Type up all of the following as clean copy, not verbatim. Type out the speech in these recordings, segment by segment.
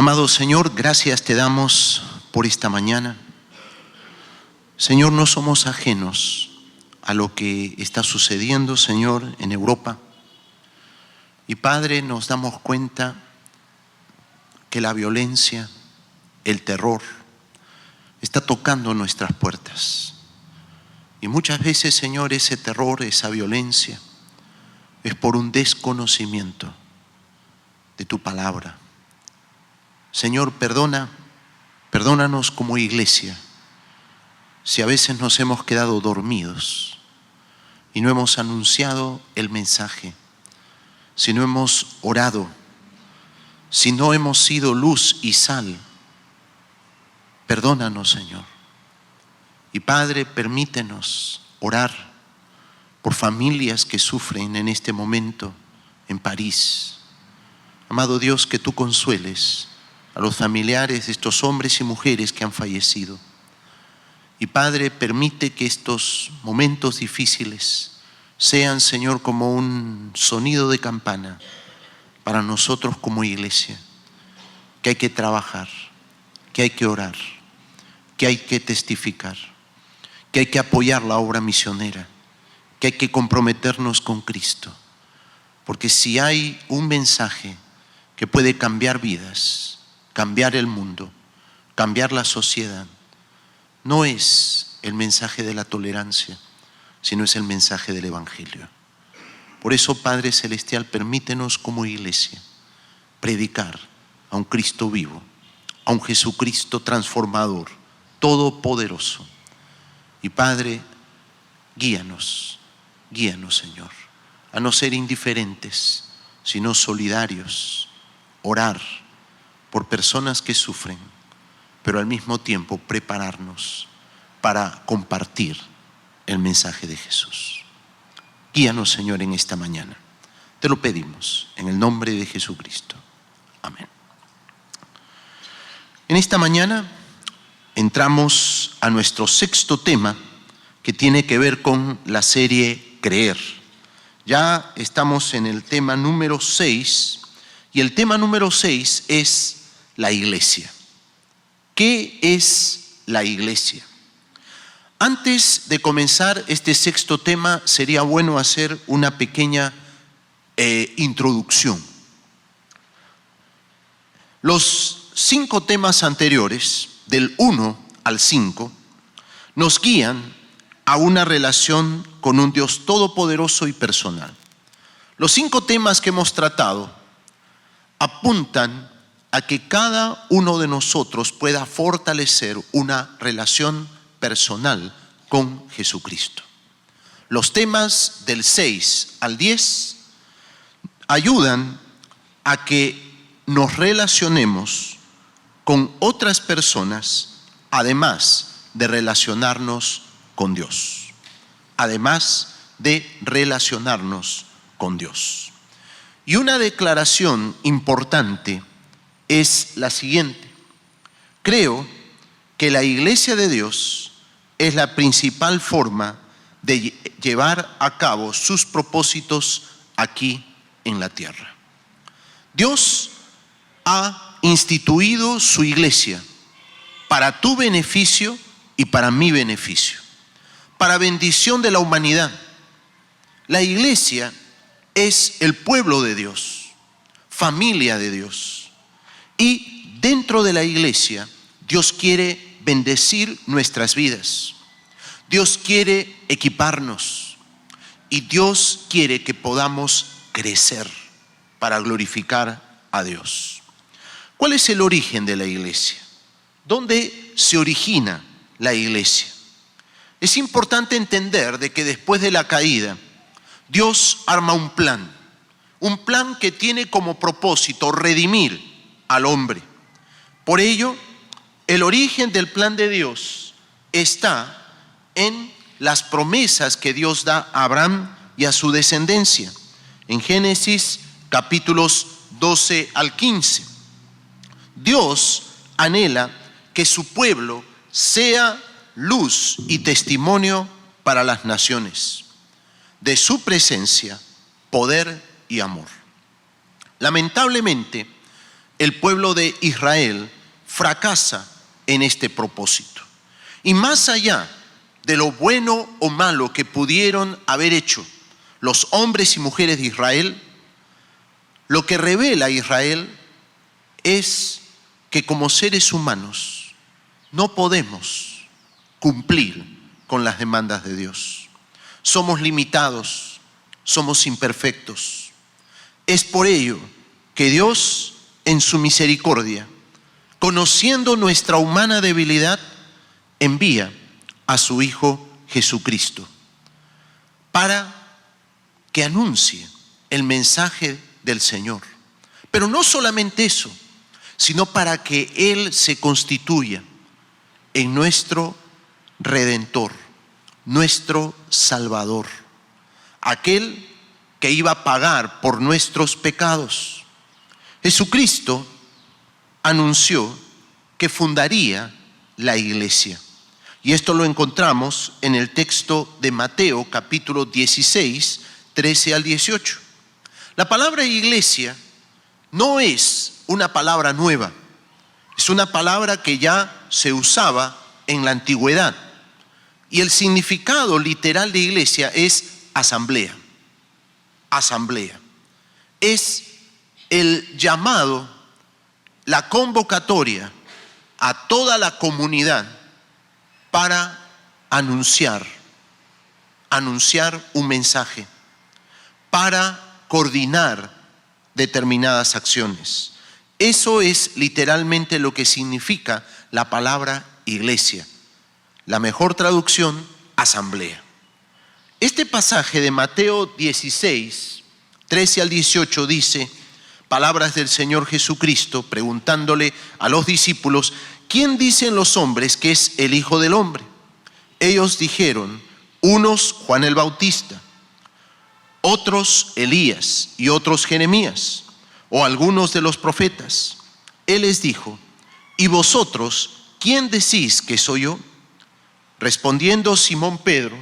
Amado Señor, gracias te damos por esta mañana. Señor, no somos ajenos a lo que está sucediendo, Señor, en Europa. Y Padre, nos damos cuenta que la violencia, el terror, está tocando nuestras puertas. Y muchas veces, Señor, ese terror, esa violencia, es por un desconocimiento de tu palabra. Señor, perdónanos como iglesia si a veces nos hemos quedado dormidos y no hemos anunciado el mensaje, si no hemos orado, si no hemos sido luz y sal. Perdónanos, Señor. Y Padre, permítenos orar por familias que sufren en este momento en París. Amado Dios, que tú consueles a los familiares de estos hombres y mujeres que han fallecido. Y Padre, permite que estos momentos difíciles sean, Señor, como un sonido de campana para nosotros como iglesia, que hay que trabajar, que hay que orar, que hay que testificar, que hay que apoyar la obra misionera, que hay que comprometernos con Cristo. Porque si hay un mensaje que puede cambiar vidas, cambiar el mundo, cambiar la sociedad, no es el mensaje de la tolerancia, sino es el mensaje del Evangelio. Por eso, Padre Celestial, permítenos como iglesia predicar a un Cristo vivo, a un Jesucristo transformador, todopoderoso. Y Padre, guíanos, Señor, a no ser indiferentes, sino solidarios, orar por personas que sufren, pero al mismo tiempo prepararnos para compartir el mensaje de Jesús. Guíanos, Señor, en esta mañana. Te lo pedimos en el nombre de Jesucristo. Amén. En esta mañana entramos a nuestro sexto tema, que tiene que ver con la serie Creer. Ya estamos en el tema número 6, y el tema número 6 es la iglesia. ¿Qué es la iglesia? Antes de comenzar este sexto tema, sería bueno hacer una pequeña introducción. Los 5 temas anteriores, del 1 al 5, nos guían a una relación con un Dios todopoderoso y personal. Los 5 temas que hemos tratado apuntan a que cada uno de nosotros pueda fortalecer una relación personal con Jesucristo. Los temas del 6 al 10 ayudan a que nos relacionemos con otras personas, además de relacionarnos con Dios. Además de relacionarnos con Dios. Y una declaración importante es la siguiente: creo que la iglesia de Dios es la principal forma de llevar a cabo sus propósitos aquí en la tierra. Dios ha instituido su iglesia para tu beneficio y para mi beneficio, para bendición de la humanidad. La iglesia es el pueblo de Dios, familia de Dios. Y dentro de la iglesia, Dios quiere bendecir nuestras vidas. Dios quiere equiparnos. Y Dios quiere que podamos crecer para glorificar a Dios. ¿Cuál es el origen de la iglesia? ¿Dónde se origina la iglesia? Es importante entender de que después de la caída, Dios arma un plan que tiene como propósito redimir al hombre. Por ello, el origen del plan de Dios está en las promesas que Dios da a Abraham y a su descendencia. En Génesis capítulos 12 al 15. Dios anhela que su pueblo sea luz y testimonio para las naciones, de su presencia, poder y amor. Lamentablemente, el pueblo de Israel fracasa en este propósito. Y más allá de lo bueno o malo que pudieron haber hecho los hombres y mujeres de Israel, lo que revela Israel es que como seres humanos no podemos cumplir con las demandas de Dios. Somos limitados, somos imperfectos. Es por ello que Dios, en su misericordia, conociendo nuestra humana debilidad, envía a su Hijo Jesucristo para que anuncie el mensaje del Señor. Pero no solamente eso, sino para que Él se constituya en nuestro Redentor, nuestro Salvador, aquel que iba a pagar por nuestros pecados. Jesucristo anunció que fundaría la iglesia. Y esto lo encontramos en el texto de Mateo, capítulo 16, 13 al 18. La palabra iglesia no es una palabra nueva, es una palabra que ya se usaba en la antigüedad. Y el significado literal de iglesia es asamblea. Asamblea. Es el llamado, la convocatoria a toda la comunidad para anunciar un mensaje, para coordinar determinadas acciones. Eso es literalmente lo que significa la palabra iglesia. La mejor traducción, asamblea. Este pasaje de Mateo 16, 13 al 18 dice, palabras del Señor Jesucristo preguntándole a los discípulos, ¿quién dicen los hombres que es el Hijo del Hombre? Ellos dijeron, unos Juan el Bautista, otros Elías y otros Jeremías, o algunos de los profetas. Él les dijo, ¿y vosotros quién decís que soy yo? Respondiendo Simón Pedro,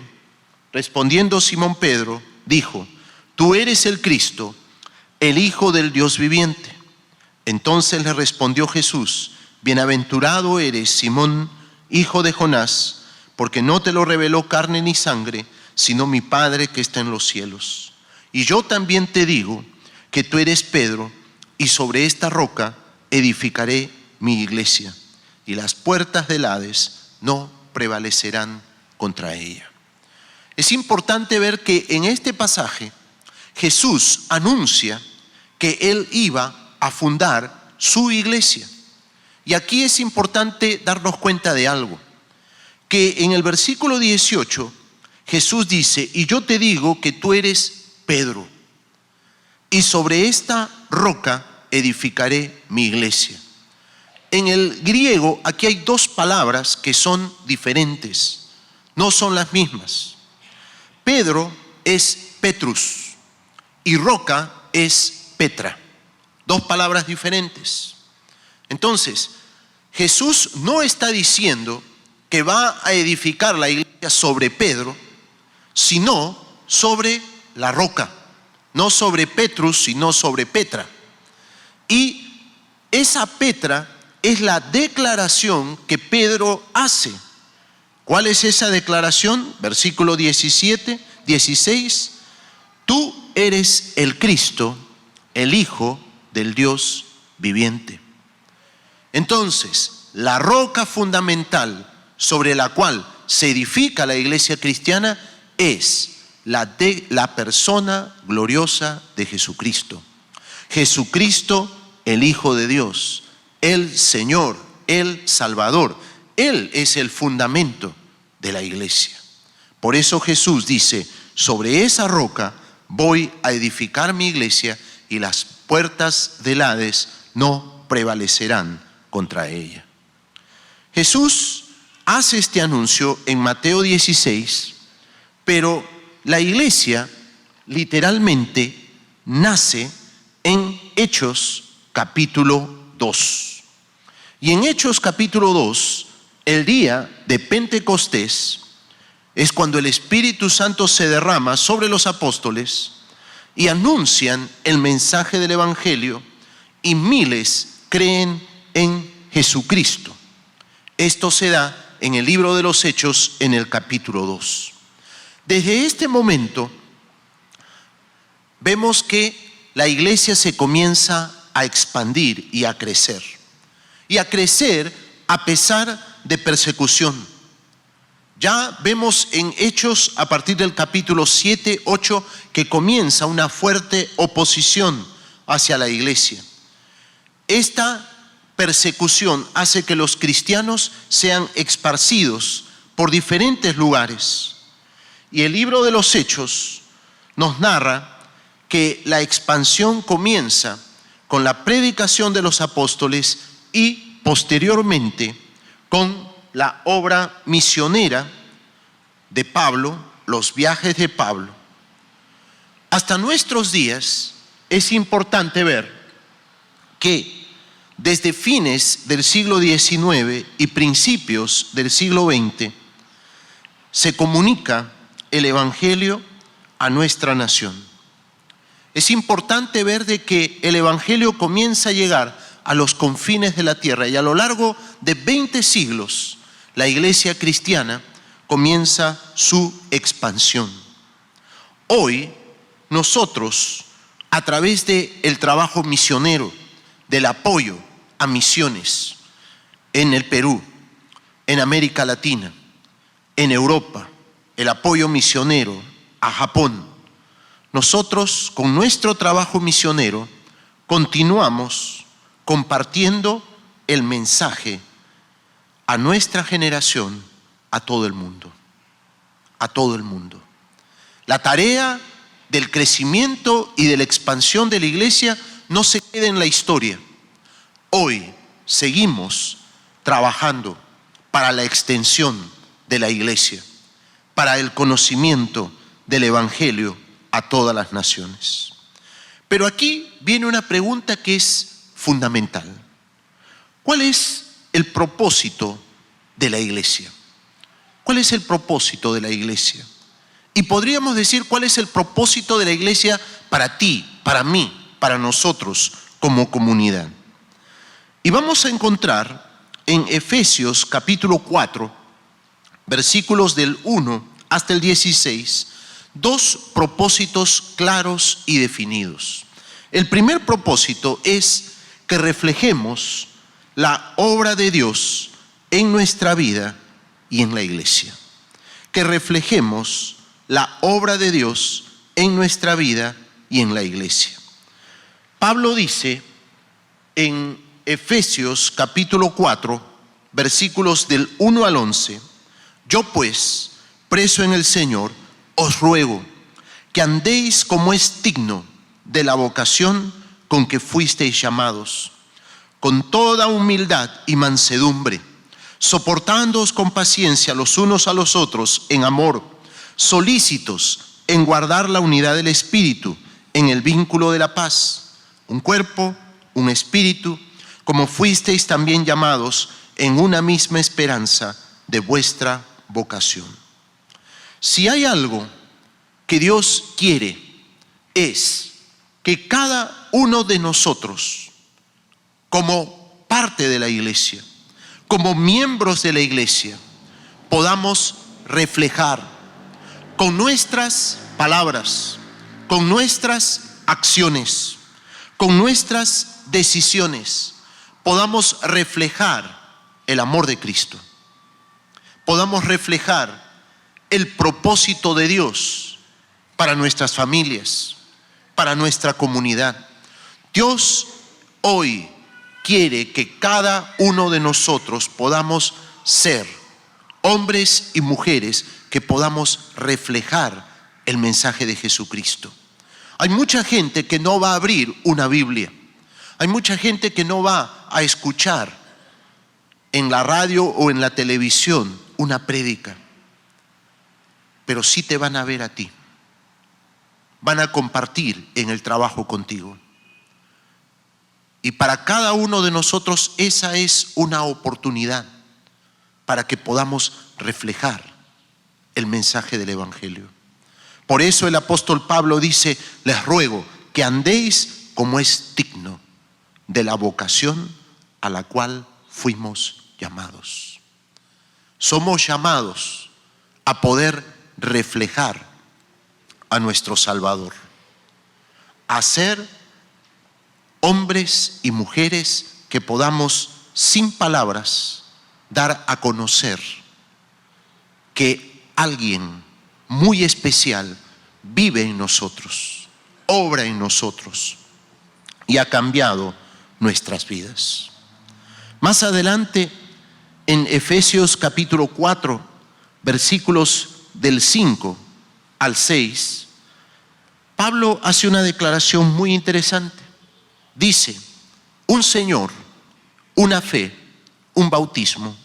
dijo, tú eres el Cristo, el Hijo del Dios viviente. Entonces le respondió Jesús, bienaventurado eres, Simón, hijo de Jonás, porque no te lo reveló carne ni sangre, sino mi Padre que está en los cielos. Y yo también te digo que tú eres Pedro, y sobre esta roca edificaré mi iglesia, y las puertas del Hades no prevalecerán contra ella. Es importante ver que en este pasaje Jesús anuncia que Él iba a fundar su iglesia. Y aquí es importante darnos cuenta de algo, que en el versículo 18 Jesús dice, y yo te digo que tú eres Pedro, y sobre esta roca edificaré mi iglesia. En el griego aquí hay dos palabras que son diferentes, no son las mismas. Pedro es Petrus y roca es Petra, dos palabras diferentes. Entonces, Jesús no está diciendo que va a edificar la iglesia sobre Pedro, sino sobre la roca, no sobre Petrus, sino sobre Petra. Y esa Petra es la declaración que Pedro hace. ¿Cuál es esa declaración? Versículo 17, 16. Tú eres el Cristo, el Hijo del Dios viviente. Entonces, la roca fundamental sobre la cual se edifica la iglesia cristiana es la persona gloriosa de Jesucristo. Jesucristo, el Hijo de Dios, el Señor, el Salvador. Él es el fundamento de la iglesia. Por eso Jesús dice, sobre esa roca voy a edificar mi iglesia y las puertas del Hades no prevalecerán contra ella. Jesús hace este anuncio en Mateo 16, pero la iglesia literalmente nace en Hechos capítulo 2. Y en Hechos capítulo 2, el día de Pentecostés, es cuando el Espíritu Santo se derrama sobre los apóstoles y anuncian el mensaje del Evangelio, y miles creen en Jesucristo. Esto se da en el libro de los Hechos, en el capítulo 2. Desde este momento vemos que la iglesia se comienza a expandir y a crecer. Y a crecer a pesar de persecución. Ya vemos en Hechos, a partir del capítulo 7, 8, que comienza una fuerte oposición hacia la iglesia. Esta persecución hace que los cristianos sean esparcidos por diferentes lugares. Y el libro de los Hechos nos narra que la expansión comienza con la predicación de los apóstoles y posteriormente con la obra misionera de Pablo, los viajes de Pablo. Hasta nuestros días es importante ver que desde fines del siglo XIX y principios del siglo XX se comunica el Evangelio a nuestra nación. Es importante ver de que el Evangelio comienza a llegar a los confines de la tierra y a lo largo de 20 siglos la iglesia cristiana comienza su expansión. Hoy nosotros, a través del trabajo misionero, del apoyo a misiones en el Perú, en América Latina, en Europa, el apoyo misionero a Japón, nosotros con nuestro trabajo misionero continuamos compartiendo el mensaje a nuestra generación, a todo el mundo, a todo el mundo. La tarea del crecimiento y de la expansión de la iglesia no se queda en la historia. Hoy seguimos trabajando para la extensión de la iglesia, para el conocimiento del Evangelio a todas las naciones. Pero aquí viene una pregunta que es fundamental. ¿Cuál es el propósito de la iglesia? ¿Cuál es el propósito de la iglesia? Y podríamos decir cuál es el propósito de la iglesia para ti, para mí, para nosotros como comunidad. Y vamos a encontrar en Efesios capítulo 4, versículos del 1 hasta el 16, dos propósitos claros y definidos. El primer propósito es que reflejemos la obra de Dios en nuestra vida y en la iglesia. Que reflejemos la obra de Dios en nuestra vida y en la iglesia. Pablo dice en Efesios capítulo 4, versículos del 1 al 11, yo pues, preso en el Señor, os ruego que andéis como es digno de la vocación con que fuisteis llamados, con toda humildad y mansedumbre, soportándoos con paciencia los unos a los otros en amor, solícitos en guardar la unidad del Espíritu en el vínculo de la paz, un cuerpo, un espíritu, como fuisteis también llamados en una misma esperanza de vuestra vocación. Si hay algo que Dios quiere, es que cada uno de nosotros, como parte de la iglesia, como miembros de la iglesia, podamos reflejar con nuestras palabras, con nuestras acciones, con nuestras decisiones, podamos reflejar el amor de Cristo, podamos reflejar el propósito de Dios para nuestras familias, para nuestra comunidad. Dios hoy quiere que cada uno de nosotros podamos ser hombres y mujeres que podamos reflejar el mensaje de Jesucristo. Hay mucha gente que no va a abrir una Biblia. Hay mucha gente que no va a escuchar en la radio o en la televisión una prédica. Pero sí te van a ver a ti. Van a compartir en el trabajo contigo. Y para cada uno de nosotros esa es una oportunidad para que podamos reflejar el mensaje del Evangelio. Por eso el apóstol Pablo dice, les ruego que andéis como es digno de la vocación a la cual fuimos llamados. Somos llamados a poder reflejar a nuestro Salvador, a ser hombres y mujeres que podamos, sin palabras, dar a conocer que alguien muy especial vive en nosotros, obra en nosotros y ha cambiado nuestras vidas. Más adelante, en Efesios capítulo 4, versículos del 5 al 6, Pablo hace una declaración muy interesante. Dice: un Señor, una fe, un bautismo,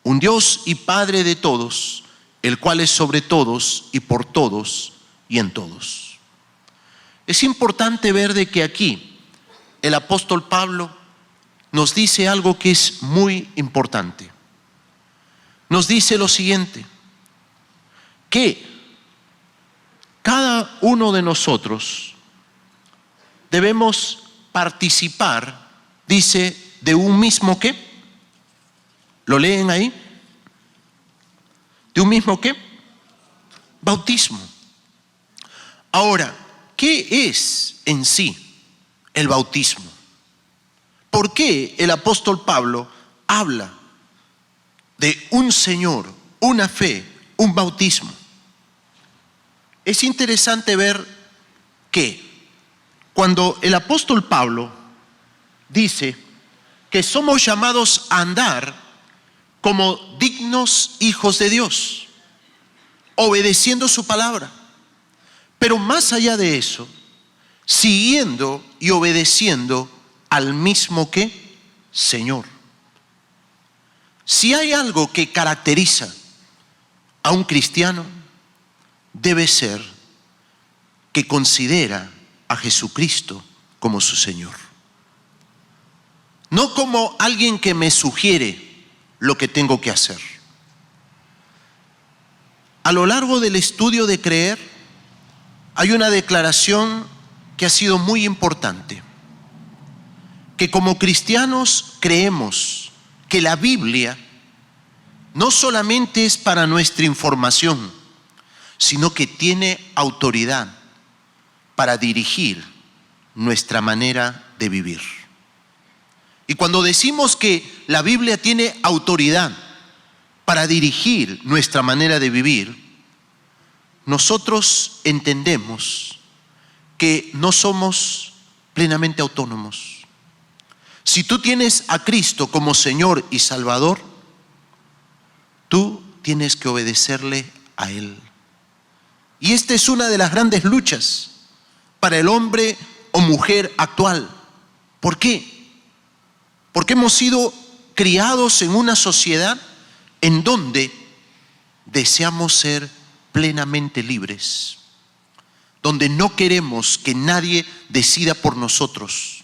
un Dios y Padre de todos, el cual es sobre todos y por todos y en todos. Es importante ver de que aquí el apóstol Pablo nos dice algo que es muy importante. Nos dice lo siguiente: que cada uno de nosotros debemos participar, dice, de un mismo ¿qué? ¿Lo leen ahí? ¿De un mismo qué? Bautismo. Ahora, ¿qué es en sí el bautismo? ¿Por qué el apóstol Pablo habla de un Señor, una fe, un bautismo? Es interesante ver que cuando el apóstol Pablo dice que somos llamados a andar como dignos hijos de Dios, obedeciendo su palabra, pero más allá de eso, siguiendo y obedeciendo al mismo que Señor. Si hay algo que caracteriza a un cristiano, debe ser que considera a Jesucristo como su Señor. No como alguien que me sugiere lo que tengo que hacer. A lo largo del estudio de creer, hay una declaración que ha sido muy importante, que como cristianos creemos que la Biblia no solamente es para nuestra información, sino que tiene autoridad para dirigir nuestra manera de vivir. Y cuando decimos que la Biblia tiene autoridad para dirigir nuestra manera de vivir, nosotros entendemos que no somos plenamente autónomos. Si tú tienes a Cristo como Señor y Salvador, tú tienes que obedecerle a Él. Y esta es una de las grandes luchas para el hombre o mujer actual. ¿Por qué? Porque hemos sido criados en una sociedad en donde deseamos ser plenamente libres, donde no queremos que nadie decida por nosotros,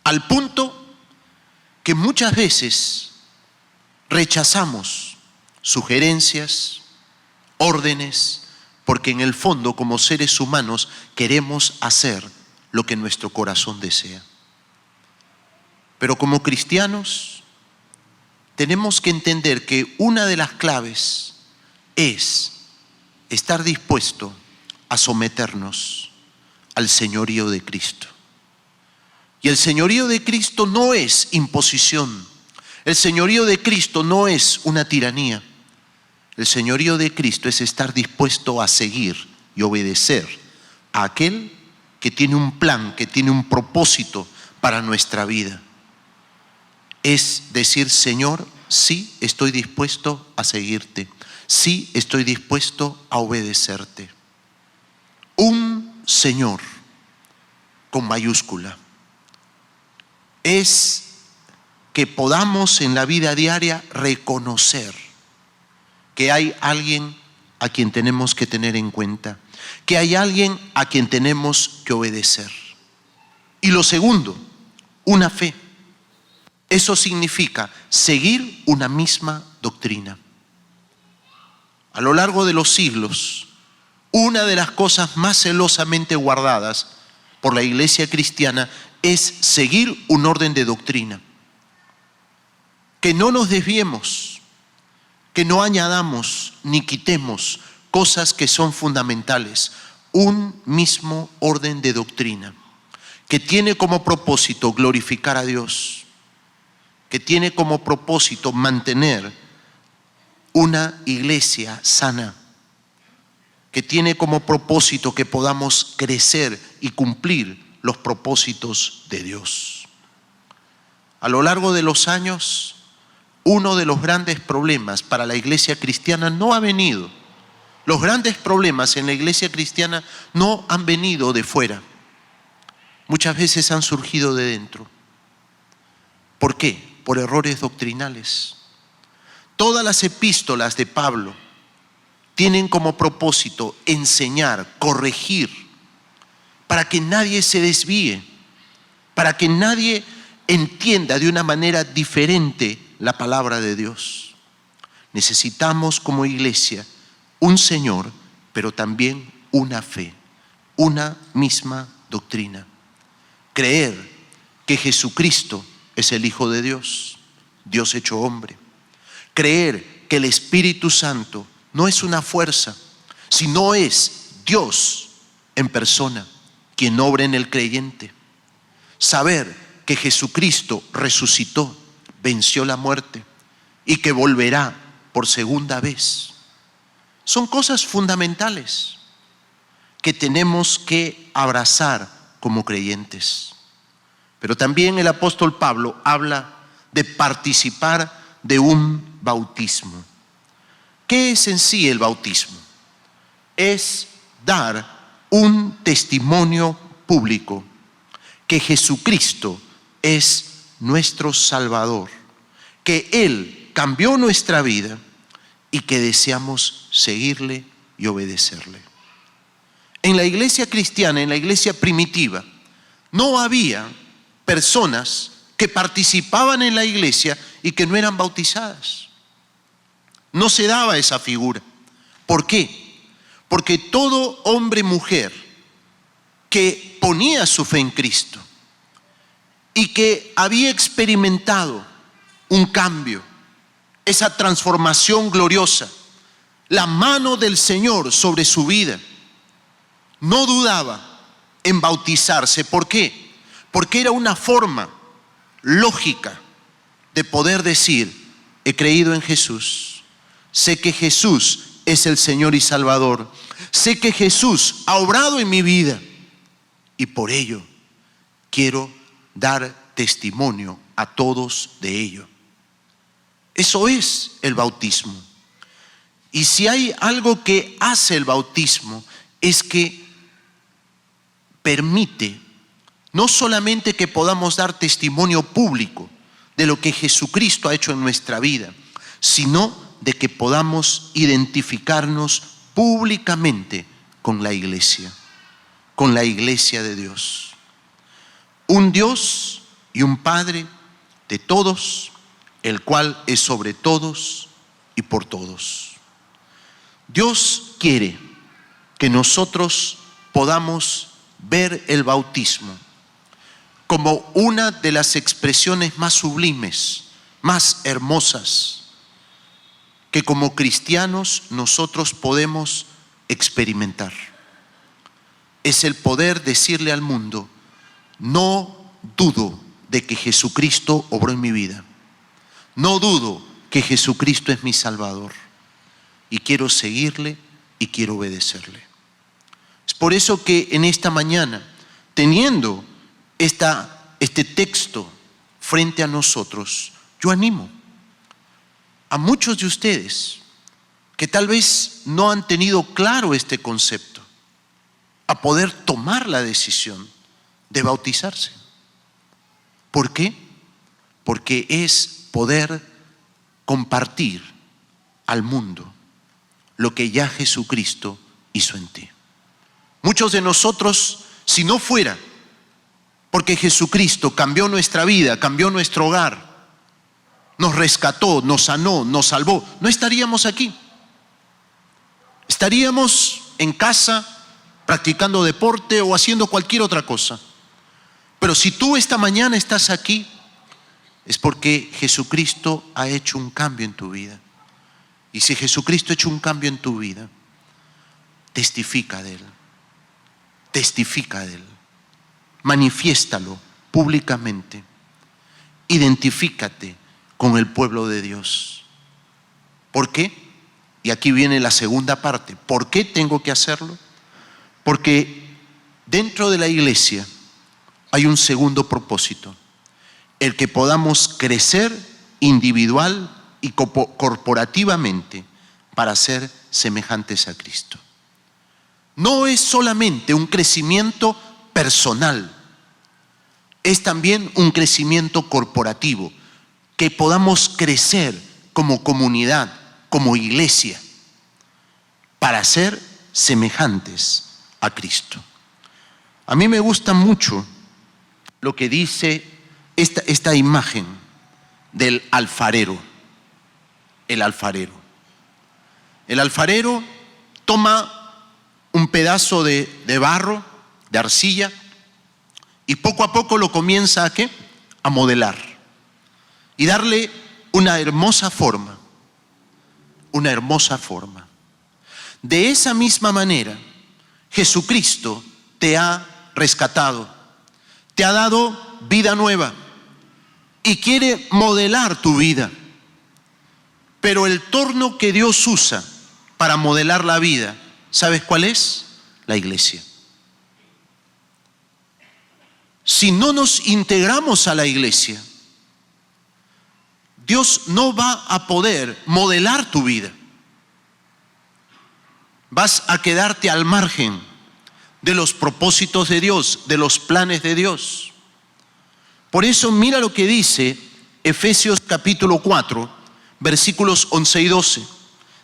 al punto que muchas veces rechazamos sugerencias, órdenes, porque en el fondo, como seres humanos, queremos hacer lo que nuestro corazón desea. Pero como cristianos, tenemos que entender que una de las claves es estar dispuesto a someternos al señorío de Cristo. Y el señorío de Cristo no es imposición. El señorío de Cristo no es una tiranía. El señorío de Cristo es estar dispuesto a seguir y obedecer a aquel que tiene un plan, que tiene un propósito para nuestra vida. Es decir: Señor, sí estoy dispuesto a seguirte, sí estoy dispuesto a obedecerte. Un Señor con mayúscula es que podamos en la vida diaria reconocer que hay alguien a quien tenemos que tener en cuenta, que hay alguien a quien tenemos que obedecer. Y lo segundo, una fe. Eso significa seguir una misma doctrina. A lo largo de los siglos, una de las cosas más celosamente guardadas por la iglesia cristiana es seguir un orden de doctrina. Que no nos desviemos, que no añadamos ni quitemos cosas que son fundamentales. Un mismo orden de doctrina que tiene como propósito glorificar a Dios, que tiene como propósito mantener una iglesia sana, que tiene como propósito que podamos crecer y cumplir los propósitos de Dios. A lo largo de los años, uno de los grandes problemas para la iglesia cristiana no ha venido. Los grandes problemas en la iglesia cristiana no han venido de fuera. Muchas veces han surgido de dentro. ¿Por qué? Por errores doctrinales. Todas las epístolas de Pablo tienen como propósito enseñar, corregir, para que nadie se desvíe, para que nadie entienda de una manera diferente la palabra de Dios. Necesitamos como iglesia un Señor, pero también una fe, una misma doctrina. Creer que Jesucristo es el Hijo de Dios, Dios hecho hombre. Creer que el Espíritu Santo no es una fuerza, sino es Dios en persona, quien obra en el creyente. Saber que Jesucristo resucitó, venció la muerte y que volverá por segunda vez. Son cosas fundamentales que tenemos que abrazar como creyentes. Pero también el apóstol Pablo habla de participar de un bautismo. ¿Qué es en sí el bautismo? Es dar un testimonio público que Jesucristo es nuestro Salvador, que Él cambió nuestra vida y que deseamos seguirle y obedecerle. En la iglesia cristiana, en la iglesia primitiva, no había personas que participaban en la iglesia y que no eran bautizadas. No se daba esa figura. ¿Por qué? Porque todo hombre y mujer que ponía su fe en Cristo y que había experimentado un cambio, esa transformación gloriosa, la mano del Señor sobre su vida, no dudaba en bautizarse. ¿Por qué? Porque era una forma lógica de poder decir: he creído en Jesús, sé que Jesús es el Señor y Salvador, sé que Jesús ha obrado en mi vida y por ello quiero dar testimonio a todos de ello. Eso es el bautismo. Y si hay algo que hace el bautismo, es que permite no solamente que podamos dar testimonio público de lo que Jesucristo ha hecho en nuestra vida, sino de que podamos identificarnos públicamente con la iglesia de Dios. Un Dios y un Padre de todos, el cual es sobre todos y por todos. Dios quiere que nosotros podamos ver el bautismo como una de las expresiones más sublimes, más hermosas, que como cristianos nosotros podemos experimentar. Es el poder decirle al mundo: no dudo de que Jesucristo obró en mi vida, no dudo que Jesucristo es mi Salvador y quiero seguirle y quiero obedecerle. Es por eso que en esta mañana, teniendo este texto frente a nosotros, yo animo a muchos de ustedes que tal vez no han tenido claro este concepto, a poder tomar la decisión de bautizarse. ¿Por qué? Porque es poder compartir al mundo lo que ya Jesucristo hizo en ti. Muchos de nosotros, si no fuera porque Jesucristo cambió nuestra vida, cambió nuestro hogar, nos rescató, nos sanó, nos salvó, no estaríamos aquí. Estaríamos en casa practicando deporte o haciendo cualquier otra cosa. Pero si tú esta mañana estás aquí, es porque Jesucristo ha hecho un cambio en tu vida. Y si Jesucristo ha hecho un cambio en tu vida, testifica de Él. Testifica de Él. Manifiéstalo públicamente. Identifícate con el pueblo de Dios. ¿Por qué? Y aquí viene la segunda parte. ¿Por qué tengo que hacerlo? Porque dentro de la iglesia hay un segundo propósito. El que podamos crecer individual y corporativamente para ser semejantes a Cristo. No es solamente un crecimiento personal, es también un crecimiento corporativo, que podamos crecer como comunidad, como iglesia, para ser semejantes a Cristo. A mí me gusta mucho lo que dice esta imagen del alfarero. El alfarero. El alfarero toma un pedazo de barro, de arcilla, y poco a poco lo comienza ¿a qué? A modelar y darle una hermosa forma. Una hermosa forma. De esa misma manera, Jesucristo te ha rescatado, te ha dado vida nueva y quiere modelar tu vida. Pero el torno que Dios usa para modelar la vida, ¿sabes cuál es? La iglesia. Si no nos integramos a la iglesia, Dios no va a poder modelar tu vida. Vas a quedarte al margen de los propósitos de Dios, de los planes de Dios. Por eso mira lo que dice Efesios capítulo 4, versículos 11 y 12.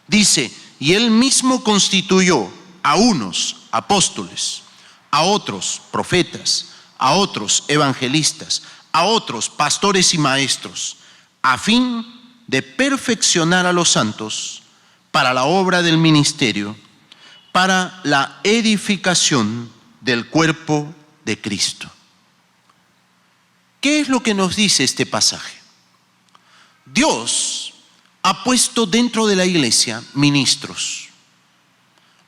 Dice, y Él mismo constituyó a unos apóstoles, a otros profetas, a otros evangelistas, a otros pastores y maestros, a fin de perfeccionar a los santos para la obra del ministerio, para la edificación del cuerpo de Cristo. ¿Qué es lo que nos dice este pasaje? Dios ha puesto dentro de la iglesia ministros,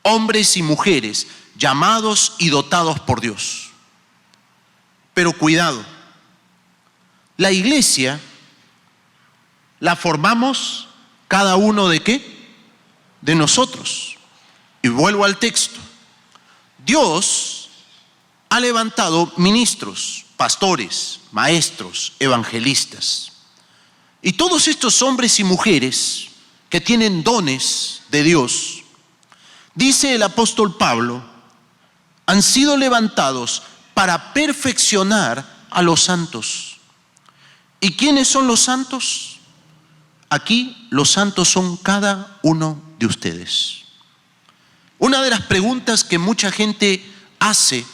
hombres y mujeres llamados y dotados por Dios. Pero cuidado, la iglesia la formamos cada uno ¿de qué? De nosotros. Y vuelvo al texto. Dios ha levantado ministros, pastores, maestros, evangelistas. Y todos estos hombres y mujeres que tienen dones de Dios, dice el apóstol Pablo, han sido levantados para perfeccionar a los santos. ¿Y quiénes son los santos? Aquí los santos son cada uno de ustedes. Una de las preguntas que mucha gente hace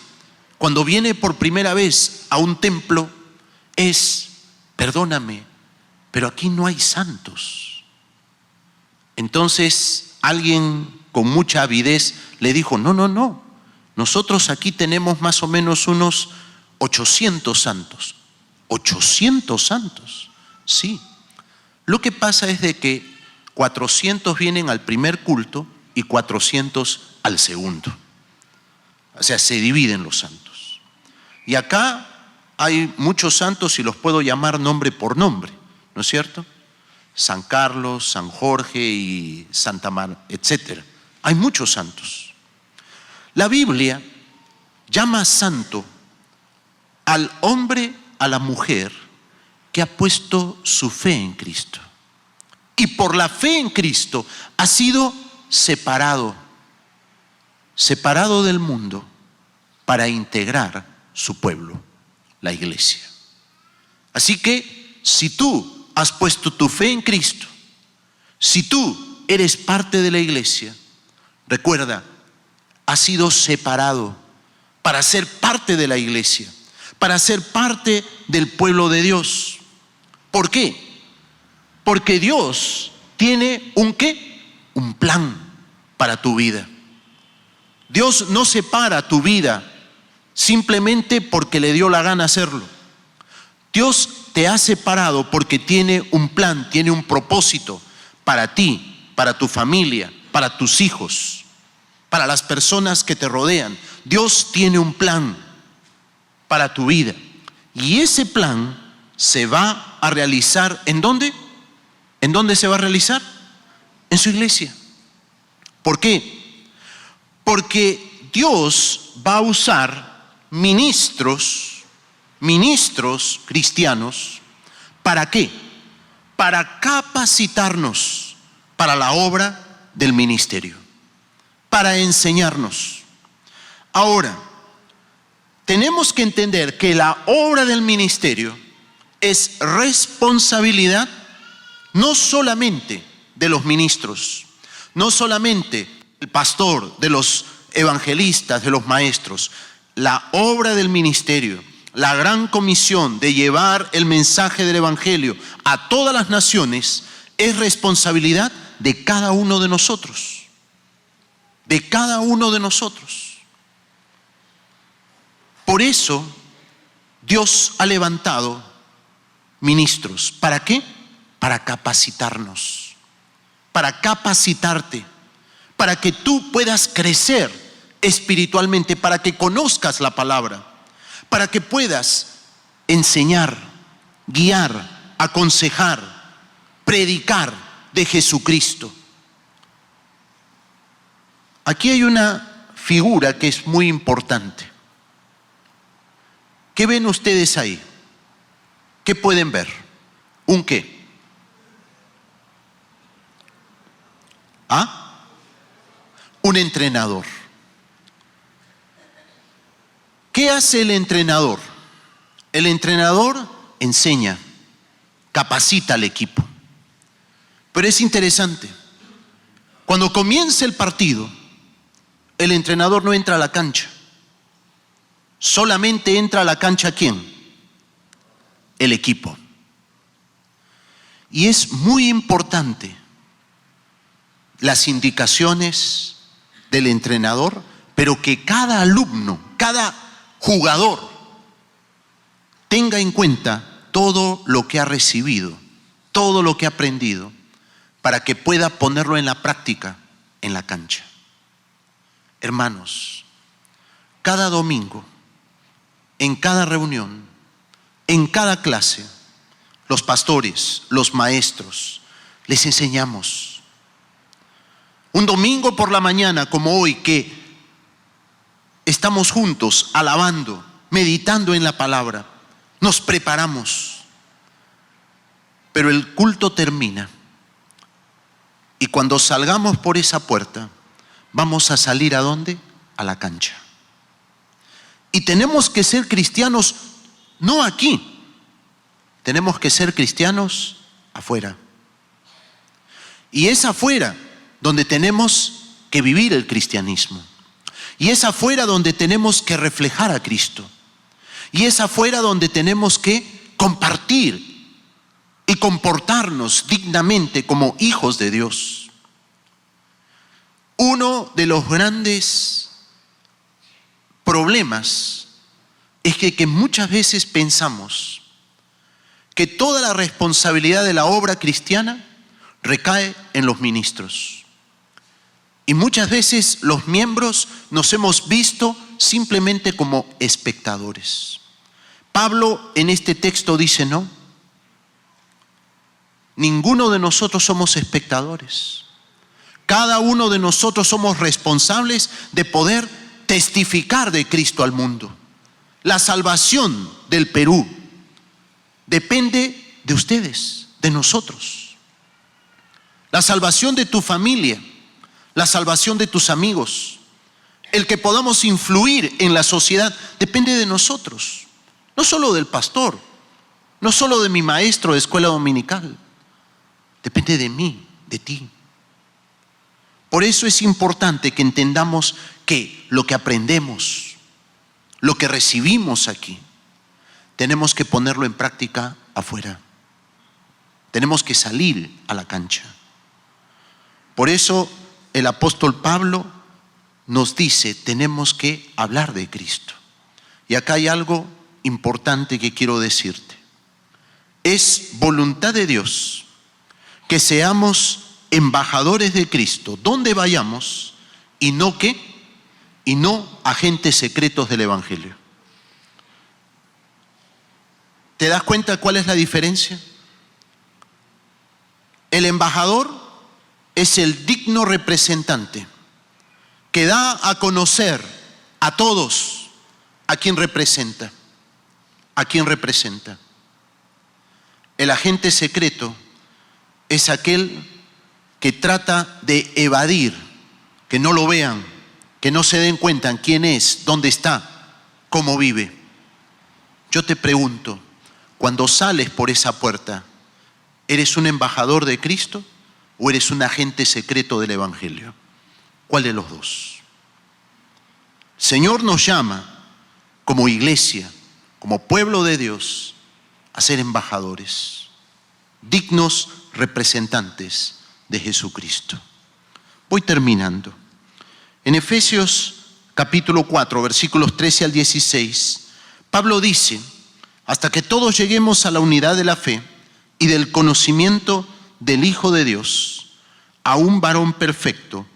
cuando viene por primera vez a un templo es, perdóname, pero aquí no hay santos. Entonces alguien con mucha avidez le dijo, no, nosotros aquí tenemos más o menos unos 800 santos. 800 santos, sí. Lo que pasa es de que 400 vienen al primer culto y 400 al segundo. O sea, se dividen los santos. Y acá hay muchos santos y los puedo llamar nombre por nombre, ¿no es cierto? San Carlos, San Jorge y Santa Mar, etc. Hay muchos santos. La Biblia llama santo al hombre, a la mujer que ha puesto su fe en Cristo. Y por la fe en Cristo ha sido separado del mundo para integrar su pueblo, la iglesia. Así que si tú has puesto tu fe en Cristo, si tú eres parte de la iglesia, recuerda, has sido separado para ser parte de la iglesia, para ser parte del pueblo de Dios. ¿Por qué? Porque Dios tiene un ¿qué? Un plan para tu vida. Dios no separa tu vida simplemente porque le dio la gana hacerlo. Dios te ha separado porque tiene un plan, tiene un propósito para ti, para tu familia, para tus hijos, para las personas que te rodean. Dios tiene un plan para tu vida. Y ese plan se va a realizar, ¿en dónde? ¿En dónde se va a realizar? En su iglesia. ¿Por qué? Porque Dios va a usar ministros cristianos. ¿Para qué? Para capacitarnos para la obra del ministerio, para enseñarnos. Ahora, tenemos que entender que la obra del ministerio es responsabilidad no solamente de los ministros, no solamente del pastor, de los evangelistas, de los maestros. La obra del ministerio, la gran comisión de llevar el mensaje del evangelio a todas las naciones, es responsabilidad de cada uno de nosotros. De cada uno de nosotros. Por eso Dios ha levantado ministros. ¿Para qué? Para capacitarnos, para capacitarte, para que tú puedas crecer espiritualmente, para que conozcas la palabra, para que puedas enseñar, guiar, aconsejar, predicar de Jesucristo. Aquí hay una figura que es muy importante. ¿Qué ven ustedes ahí? ¿Qué pueden ver? ¿Un qué? ¿Ah? Un entrenador. ¿Qué hace el entrenador? El entrenador enseña, capacita al equipo. Pero es interesante. Cuando comienza el partido, el entrenador no entra a la cancha. Solamente entra a la cancha ¿quién? El equipo. Y es muy importante las indicaciones del entrenador, pero que cada alumno, cada jugador tenga en cuenta todo lo que ha recibido, todo lo que ha aprendido, para que pueda ponerlo en la práctica en la cancha. Hermanos, cada domingo, en cada reunión, en cada clase, los pastores, los maestros, les enseñamos. Un domingo por la mañana como hoy, que estamos juntos alabando, meditando en la palabra, nos preparamos. Pero el culto termina y cuando salgamos por esa puerta, vamos a salir ¿a dónde? A la cancha. Y tenemos que ser cristianos no aquí, tenemos que ser cristianos afuera. Y es afuera donde tenemos que vivir el cristianismo. Y es afuera donde tenemos que reflejar a Cristo. Y es afuera donde tenemos que compartir y comportarnos dignamente como hijos de Dios. Uno de los grandes problemas es que muchas veces pensamos que toda la responsabilidad de la obra cristiana recae en los ministros. Y muchas veces los miembros nos hemos visto simplemente como espectadores. Pablo en este texto dice, no, ninguno de nosotros somos espectadores. Cada uno de nosotros somos responsables de poder testificar de Cristo al mundo. La salvación del Perú depende de ustedes, de nosotros. La salvación de tu familia, la salvación de tus amigos, el que podamos influir en la sociedad, depende de nosotros. No solo del pastor, no solo de mi maestro de escuela dominical, depende de mí, de ti. Por eso es importante que entendamos que lo que aprendemos, lo que recibimos aquí, tenemos que ponerlo en práctica afuera. Tenemos que salir a la cancha. Por eso el apóstol Pablo nos dice, tenemos que hablar de Cristo. Y acá hay algo importante que quiero decirte. Es voluntad de Dios que seamos embajadores de Cristo donde vayamos, y no agentes secretos del Evangelio. ¿Te das cuenta cuál es la diferencia? El embajador es el digno representante que da a conocer a todos a quien representa. ¿A quién representa? El agente secreto es aquel que trata de evadir, que no lo vean, que no se den cuenta quién es, dónde está, cómo vive. Yo te pregunto, cuando sales por esa puerta, ¿eres un embajador de Cristo o eres un agente secreto del Evangelio? ¿Cuál de los dos? El Señor nos llama como iglesia, como pueblo de Dios, a ser embajadores, dignos representantes de Jesucristo. Voy terminando. En Efesios capítulo 4, versículos 13 al 16, Pablo dice, hasta que todos lleguemos a la unidad de la fe y del conocimiento del Hijo de Dios, a un varón perfecto,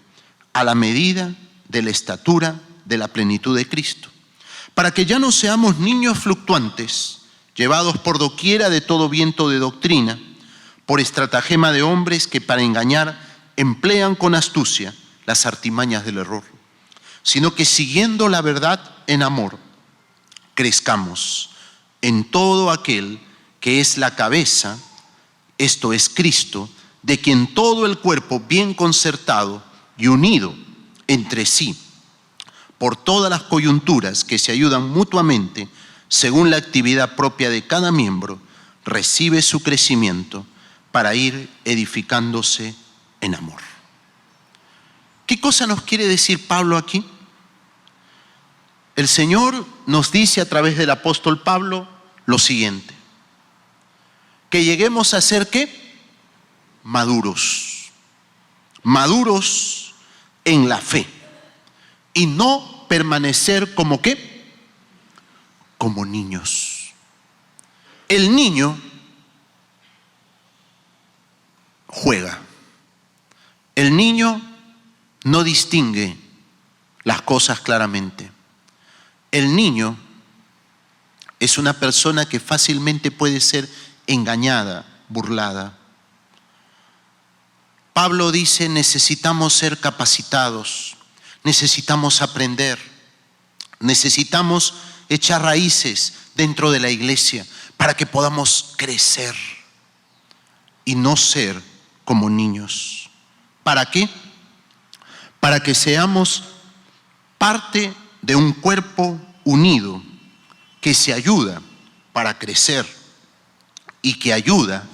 a la medida de la estatura de la plenitud de Cristo, para que ya no seamos niños fluctuantes, llevados por doquiera de todo viento de doctrina, por estratagema de hombres que para engañar emplean con astucia las artimañas del error, sino que siguiendo la verdad en amor, crezcamos en todo aquel que es la cabeza, esto es Cristo, de quien todo el cuerpo bien concertado y unido entre sí, por todas las coyunturas que se ayudan mutuamente, según la actividad propia de cada miembro, recibe su crecimiento para ir edificándose en amor. ¿Qué cosa nos quiere decir Pablo aquí? El Señor nos dice a través del apóstol Pablo lo siguiente: que lleguemos a ser ¿qué? Maduros. Maduros en la fe. Y no permanecer como ¿qué? Como niños. El niño juega. El niño no distingue las cosas claramente. El niño es una persona que fácilmente puede ser engañada, burlada. Pablo dice, necesitamos ser capacitados, necesitamos aprender, necesitamos echar raíces dentro de la iglesia para que podamos crecer y no ser como niños. ¿Para qué? Para que seamos parte de un cuerpo unido que se ayuda para crecer y que ayuda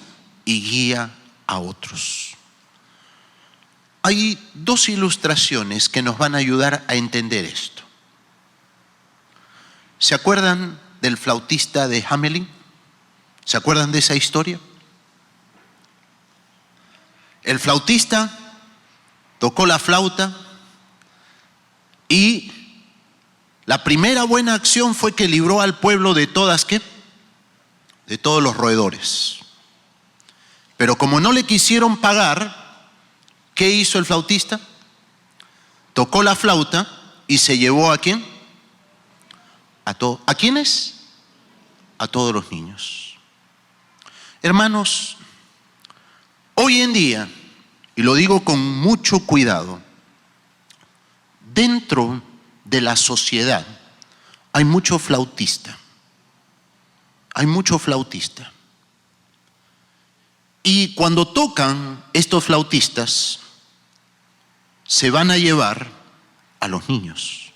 y guía a otros. Hay dos ilustraciones que nos van a ayudar a entender esto. ¿Se acuerdan del flautista de Hamelin? ¿Se acuerdan de esa historia? El flautista tocó la flauta y la primera buena acción fue que libró al pueblo de todas, ¿qué? De todos los roedores. Pero como no le quisieron pagar, ¿qué hizo el flautista? Tocó la flauta y se llevó ¿a quién? ¿A quiénes? A todos los niños. Hermanos, hoy en día, y lo digo con mucho cuidado, dentro de la sociedad hay mucho flautista. Hay mucho flautista. Y cuando tocan estos flautistas, se van a llevar a los niños.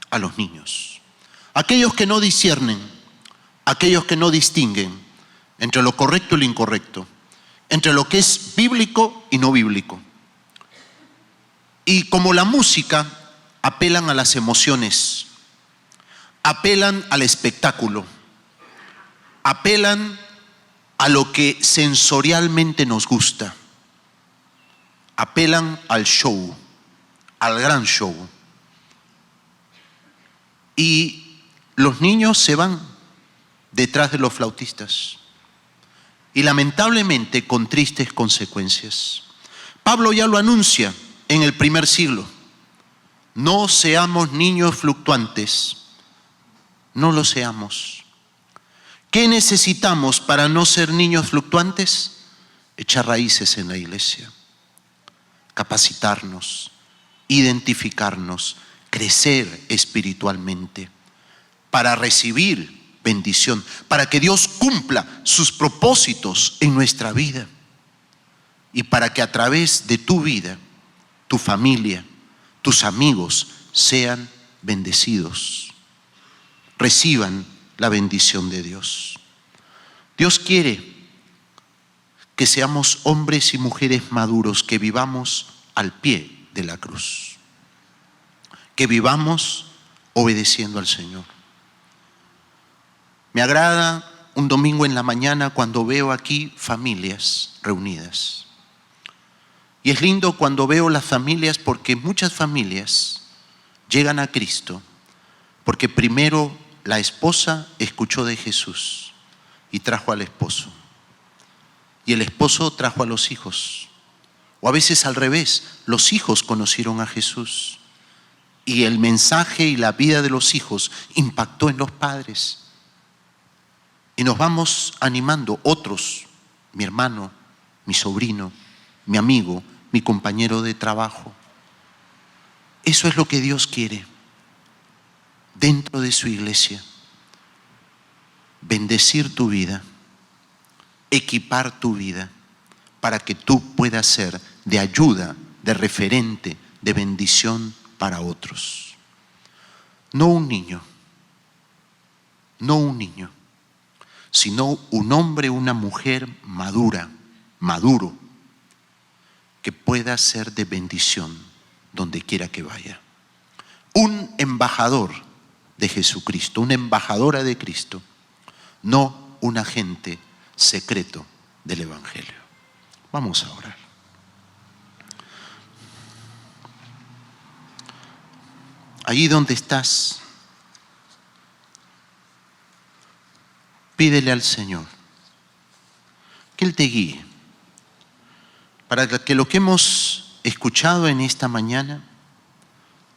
A los niños. Aquellos que no disciernen, aquellos que no distinguen entre lo correcto y lo incorrecto, entre lo que es bíblico y no bíblico. Y como la música apelan a las emociones, apelan al espectáculo, apelan a lo que sensorialmente nos gusta, apelan al show, al gran show. Y los niños se van detrás de los flautistas. Y lamentablemente con tristes consecuencias. Pablo ya lo anuncia en el primer siglo. No seamos niños fluctuantes. No lo seamos. ¿Qué necesitamos para no ser niños fluctuantes? Echar raíces en la iglesia, capacitarnos, identificarnos, crecer espiritualmente para recibir bendición, para que Dios cumpla sus propósitos en nuestra vida y para que a través de tu vida, tu familia, tus amigos sean bendecidos, reciban la bendición de Dios. Dios quiere que seamos hombres y mujeres maduros, que vivamos al pie de la cruz, que vivamos obedeciendo al Señor. Me agrada un domingo en la mañana cuando veo aquí familias reunidas. Y es lindo cuando veo las familias, porque muchas familias llegan a Cristo porque primero la esposa escuchó de Jesús y trajo al esposo. Y el esposo trajo a los hijos. O a veces al revés, los hijos conocieron a Jesús. Y el mensaje y la vida de los hijos impactó en los padres. Y nos vamos animando otros, mi hermano, mi sobrino, mi amigo, mi compañero de trabajo. Eso es lo que Dios quiere dentro de su iglesia. Bendecir tu vida, equipar tu vida para que tú puedas ser de ayuda, de referente, de bendición para otros. No un niño, sino un hombre, una mujer maduro, que pueda ser de bendición donde quiera que vaya. Un embajador de Jesucristo, una embajadora de Cristo, no un agente secreto del Evangelio. Vamos a orar. Allí donde estás, pídele al Señor que Él te guíe para que lo que hemos escuchado en esta mañana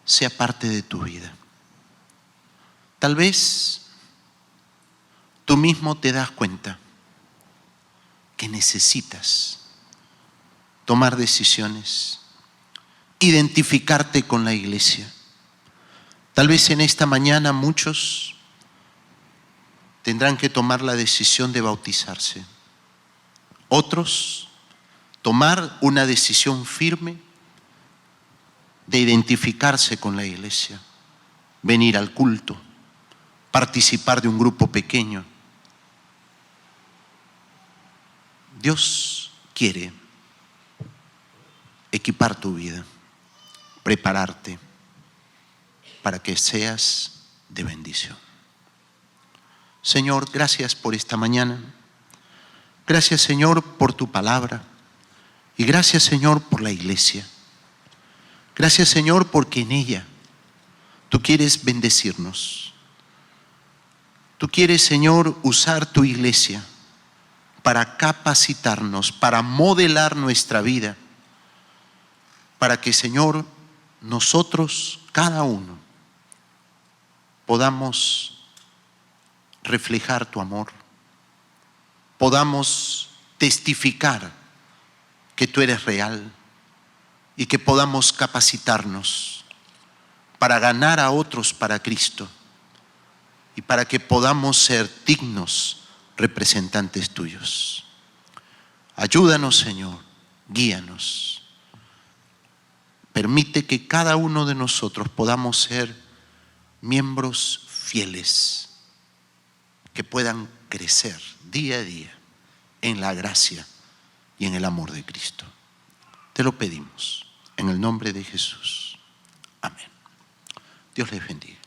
sea parte de tu vida. Tal vez tú mismo te das cuenta que necesitas tomar decisiones, identificarte con la iglesia. Tal vez en esta mañana muchos tendrán que tomar la decisión de bautizarse. Otros tomar una decisión firme de identificarse con la iglesia, venir al culto, participar de un grupo pequeño. Dios quiere equipar tu vida, prepararte para que seas de bendición. Señor, gracias por esta mañana. Gracias, Señor, por tu palabra. Y gracias, Señor, por la iglesia. Gracias, Señor, porque en ella tú quieres bendecirnos. Tú quieres, Señor, usar tu iglesia para capacitarnos, para modelar nuestra vida, para que, Señor, nosotros, cada uno, podamos reflejar tu amor, podamos testificar que tú eres real y que podamos capacitarnos para ganar a otros para Cristo y para que podamos ser dignos representantes tuyos. Ayúdanos, Señor, guíanos. Permite que cada uno de nosotros podamos ser miembros fieles que puedan crecer día a día en la gracia y en el amor de Cristo. Te lo pedimos en el nombre de Jesús. Amén. Dios les bendiga.